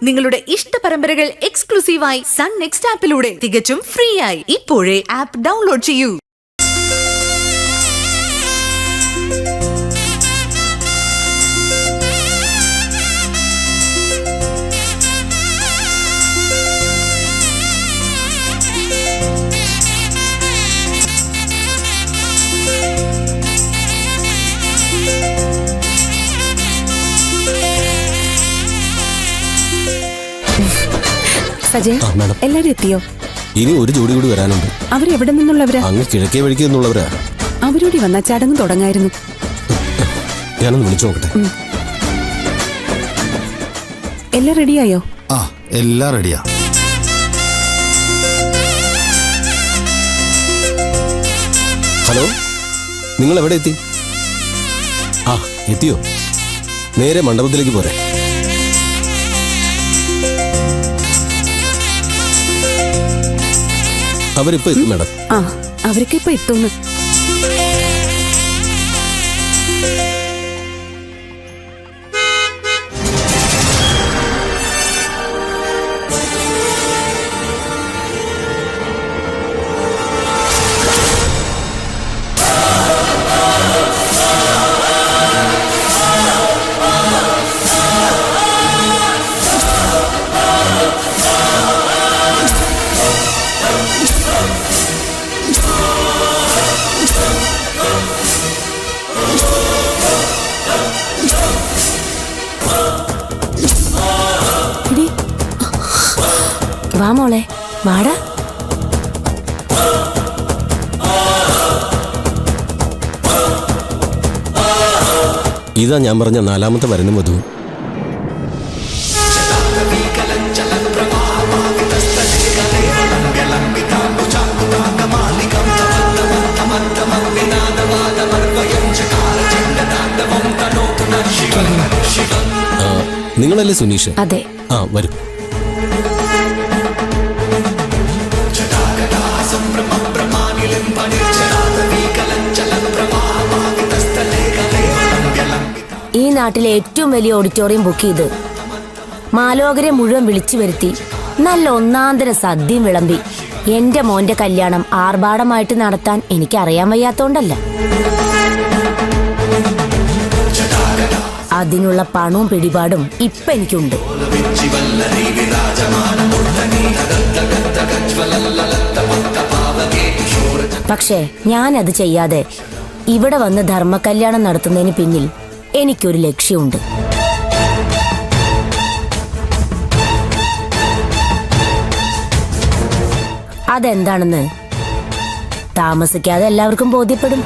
നിങ്ങളുടെ ഇഷ്ട പരമ്പരകൾ എക്സ്ക്ലൂസീവായി സൺ നെക്സ്റ്റ് ആപ്പിലൂടെ തികച്ചും ഫ്രീ ആയി. ഇപ്പോഴേ ആപ്പ് ഡൗൺലോഡ് ചെയ്യൂ. സജയ്, എല്ലാരും എത്തിയോ? ഇനി ഒരു ജോഡി കൂടി വരാനുണ്ട്. അവരെവിടെ നിന്നുള്ളവരാ? അങ്ങ് കിഴക്കേ വഴിക്ക് നിന്നുള്ളവരാ. അവരോടി വന്ന ചടങ്ങ് തുടങ്ങായിരുന്നു. ഞാനൊന്ന് വിളിച്ചു നോക്കട്ടെ. എല്ലാം റെഡിയായോ? ആ, എല്ലാം റെഡിയാ. ഹലോ, നിങ്ങൾ എവിടെ എത്തി? ആ, എത്തിയോ? നേരെ മണ്ഡപത്തിലേക്ക് പോരെ. അവരിപ്പോ എത്തും മാഡം. ആ, അവരൊക്കെ ഇപ്പൊ എത്തുന്നു. വാ മോളെ, വാടാ. ഇതാ ഞാൻ പറഞ്ഞ നാലാമത്തെ വരുന്ന മധു. നിങ്ങളല്ലേ സുനീഷ്? അതെ. ആ, വരൂ. ഈ നാട്ടിലെ ഏറ്റവും വലിയ ഓഡിറ്റോറിയം ബുക്ക് ചെയ്ത് മാലോകരെ മുഴുവൻ വിളിച്ചു വരുത്തി നല്ല ഒന്നാന്തര സദ്യയും വിളമ്പി എന്റെ മോന്റെ കല്യാണം ആർഭാടമായിട്ട് നടത്താൻ എനിക്കറിയാൻ വയ്യാത്തോണ്ടല്ല. അതിനുള്ള പണവും പിടിപാടും ഇപ്പൊ എനിക്കുണ്ട്. പക്ഷേ ഞാനത് ചെയ്യാതെ ഇവിടെ വന്ന് ധർമ്മകല്യാണം നടത്തുന്നതിന് പിന്നിൽ എനിക്കൊരു ലക്ഷ്യമുണ്ട്. അതെന്താണെന്ന് താമസിക്കാതെ എല്ലാവർക്കും ബോധ്യപ്പെടും.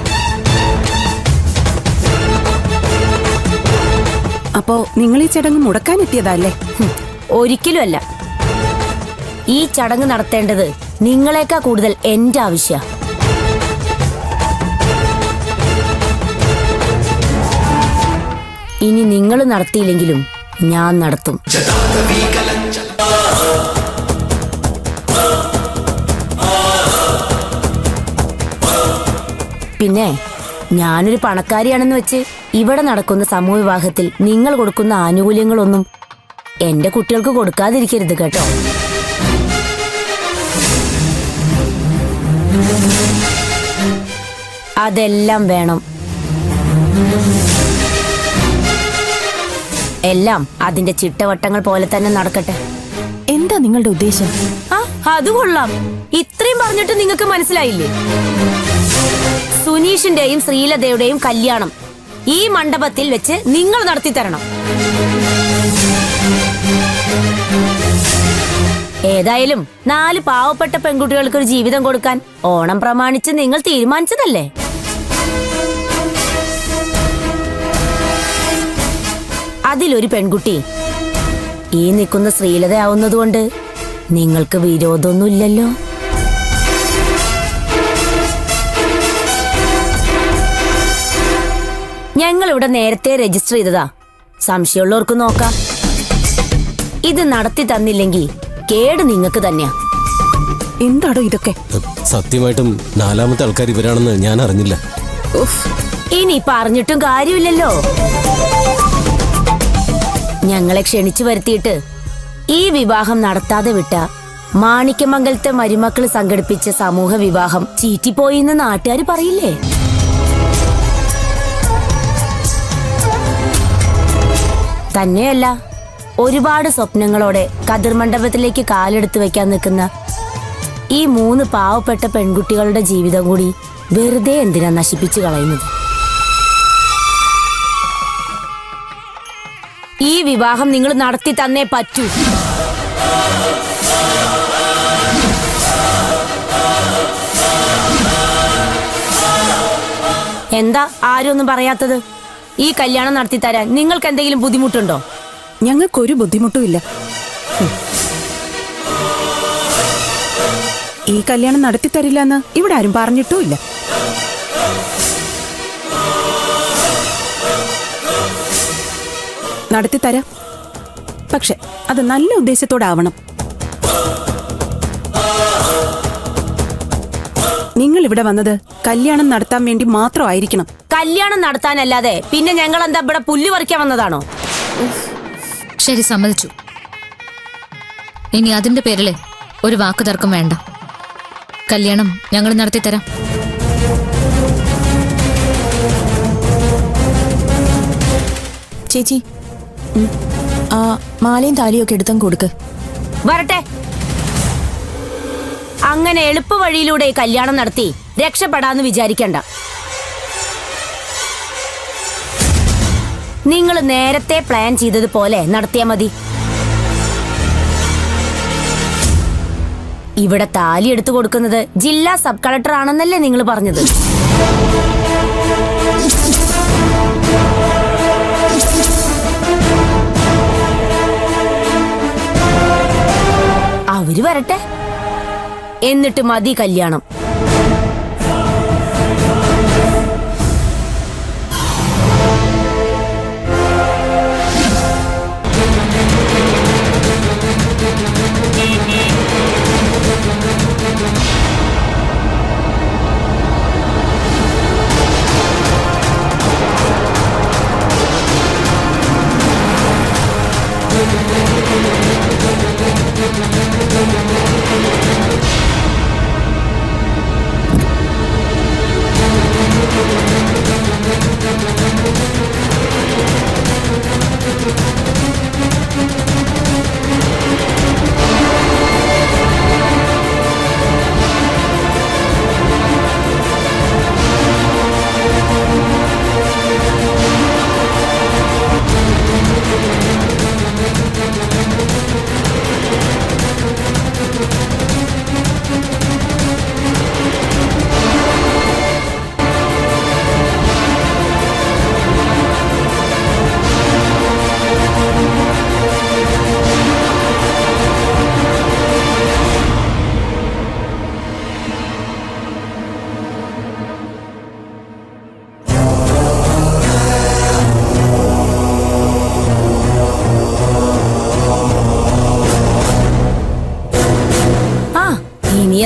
അപ്പോ നിങ്ങൾ ഈ ചടങ്ങ് മുടക്കാനെത്തിയതല്ലേ? ഒരിക്കലും അല്ല. ഈ ചടങ്ങ് നടത്തേണ്ടത് നിങ്ങളെക്കാൾ കൂടുതൽ എന്റെ ആവശ്യ. ഇനി നിങ്ങൾ നടത്തിയില്ലെങ്കിലും ഞാൻ നടത്തും. പിന്നെ ഞാനൊരു പണക്കാരിയാണെന്ന് വെച്ച് ഇവിടെ നടക്കുന്ന സമൂഹ വിവാഹത്തിൽ നിങ്ങൾ കൊടുക്കുന്ന ആനുകൂല്യങ്ങളൊന്നും എന്റെ കുട്ടികൾക്ക് കൊടുക്കാതിരിക്കരുത് കേട്ടോ. അതെല്ലാം വേണം. എല്ലാം അതിന്റെ ചിട്ടവട്ടങ്ങൾ പോലെ തന്നെ നടക്കട്ടെ. എന്താ നിങ്ങളുടെ ഉദ്ദേശം? ആ, അത് കൊള്ളാം. ഇത്രയും പറഞ്ഞിട്ട് നിങ്ങൾക്ക് മനസ്സിലായില്ലേ? സുനീഷിന്റെയും ശ്രീലതയുടെയും കല്യാണം ഈ മണ്ഡപത്തിൽ വെച്ച് നിങ്ങൾ നടത്തി തരണം. ഏതായാലും 4 പാവപ്പെട്ട പെൺകുട്ടികൾക്ക് ഒരു ജീവിതം കൊടുക്കാൻ ഓണം പ്രമാണിച്ച് നിങ്ങൾ തീരുമാനിച്ചതല്ലേ? അതിലൊരു പെൺകുട്ടി ഈ നിൽക്കുന്ന ശ്രീലതയാവുന്നതുകൊണ്ട് നിങ്ങൾക്ക് വിരോധമൊന്നുമില്ലല്ലോ? ഞങ്ങളിവിടെ നേരത്തെ രജിസ്റ്റർ ചെയ്തതാ. സംശയമുള്ളവർക്ക് നോക്കാം. ഇത് നടത്തി തന്നില്ലെങ്കിൽ കേട് നിങ്ങൾക്ക് തന്നെയാ. എന്താടോ ഇതൊക്കെ? സത്യമായിട്ടും നാലാമത്തെ ആൾക്കാർ ഇവരാണെന്ന് ഞാൻ അറിഞ്ഞില്ല. ഇനി പറഞ്ഞിട്ടും കാര്യമില്ലല്ലോ. ഞങ്ങളെ ക്ഷണിച്ചു വരുത്തിയിട്ട് ഈ വിവാഹം നടത്താതെ വിട്ട മാണിക്യമംഗലത്തെ മരുമക്കള് സംഘടിപ്പിച്ച സമൂഹ വിവാഹം ചീറ്റിപ്പോയി എന്ന് നാട്ടുകാർ പറയില്ലേ? തന്നെയല്ല, ഒരുപാട് സ്വപ്നങ്ങളോടെ കതിർ മണ്ഡപത്തിലേക്ക് കാലെടുത്ത് വെക്കാൻ നിൽക്കുന്ന ഈ 3 പാവപ്പെട്ട പെൺകുട്ടികളുടെ ജീവിതം കൂടി വെറുതെ എന്തിനാ നശിപ്പിച്ചു കളയുന്നത്? ഈ വിവാഹം നിങ്ങൾ നടത്തി തന്നേ പറ്റൂ. എന്താ ആരും ഒന്നും പറയാത്തത്? ഈ കല്യാണം നടത്തി തരാൻ നിങ്ങൾക്ക് എന്തെങ്കിലും ബുദ്ധിമുട്ടുണ്ടോ? ഞങ്ങൾക്കൊരു ബുദ്ധിമുട്ടുമില്ല. ഈ കല്യാണം നടത്തി തരില്ലെന്ന് ഇവിടെ ആരും പറഞ്ഞിട്ടുമില്ല. നടത്തി തരാം, പക്ഷെ അത് നല്ല ഉദ്ദേശത്തോടാവണം. നിങ്ങൾ ഇവിടെ വന്നത് കല്യാണം നടത്താൻ വേണ്ടി മാത്രമായിരിക്കണം. കല്യാണം നടത്താനല്ലാതെ പിന്നെ ഞങ്ങൾ എന്താ ഇവിടെ പുല്ല് പറിക്കാൻ വന്നതാണോ? ശരി, സമ്മതിച്ചു. ഇനി അതിന്റെ പേരില് ഒരു വാക്ക് തർക്കം വേണ്ട. കല്യാണം ഞങ്ങൾ നടത്തിത്തരാം. ചേച്ചി, ആ മാലയും താലിയൊക്കെ എടുത്തും കൊടുക്ക്. വരട്ടെ. അങ്ങനെ എളുപ്പ വഴിയിലൂടെ കല്യാണം നടത്തി രക്ഷപ്പെടാന്ന് വിചാരിക്കണ്ട. നിങ്ങൾ നേരത്തെ പ്ലാൻ ചെയ്തതുപോലെ നടത്തിയാ മതി. ഇവിടെ താലി എടുത്തു കൊടുക്കുന്നത് ജില്ലാ സബ് കളക്ടർ ആണെന്നല്ലേ നിങ്ങൾ പറഞ്ഞത്? അവര് വരട്ടെ, എന്നിട്ട് മതി കല്യാണം.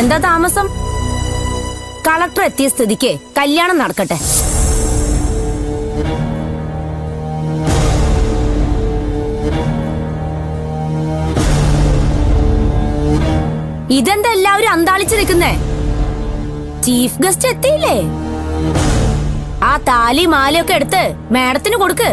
എന്താ താമസം? കളക്ടർ എത്തിയ സ്ഥിതിക്ക് കല്യാണം നടക്കട്ടെ. ഇതെന്താ എല്ലാവരും അന്താളിച്ചു നിൽക്കുന്നേ? ചീഫ് ഗസ്റ്റ് എത്തിയില്ലേ? ആ താലി മാലയൊക്കെ എടുത്ത് മാഡത്തിന് കൊടുക്ക്.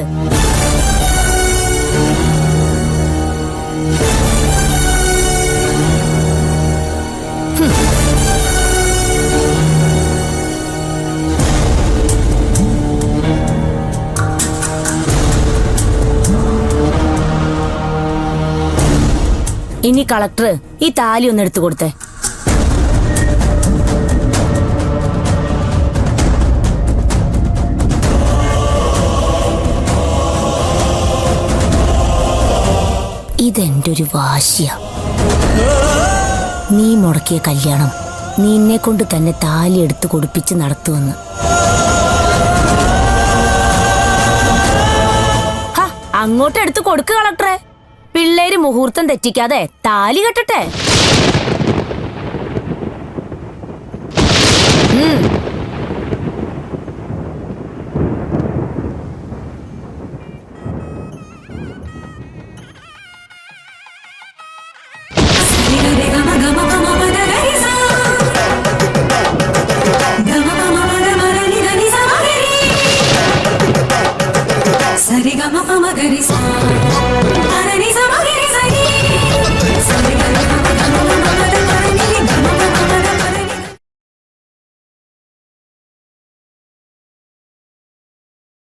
ഇനി കളക്ടർ ഈ താലി ഒന്ന് എടുത്തു കൊടുത്തേ. ഇതെന്റെ ഒരു വാശിയ. നീ മുടക്കിയ കല്യാണം നിന്നെ കൊണ്ട് തന്നെ താലി എടുത്ത് കൊടുപ്പിച്ച് നടത്തുവെന്ന്. അങ്ങോട്ട് എടുത്ത് കൊടുക്ക് കളക്ടറെ. പിള്ളേര് മുഹൂർത്തം തെറ്റിക്കാതെ താലി കെട്ടട്ടെ. Sari gama pama gari sa, pa da ni sa ma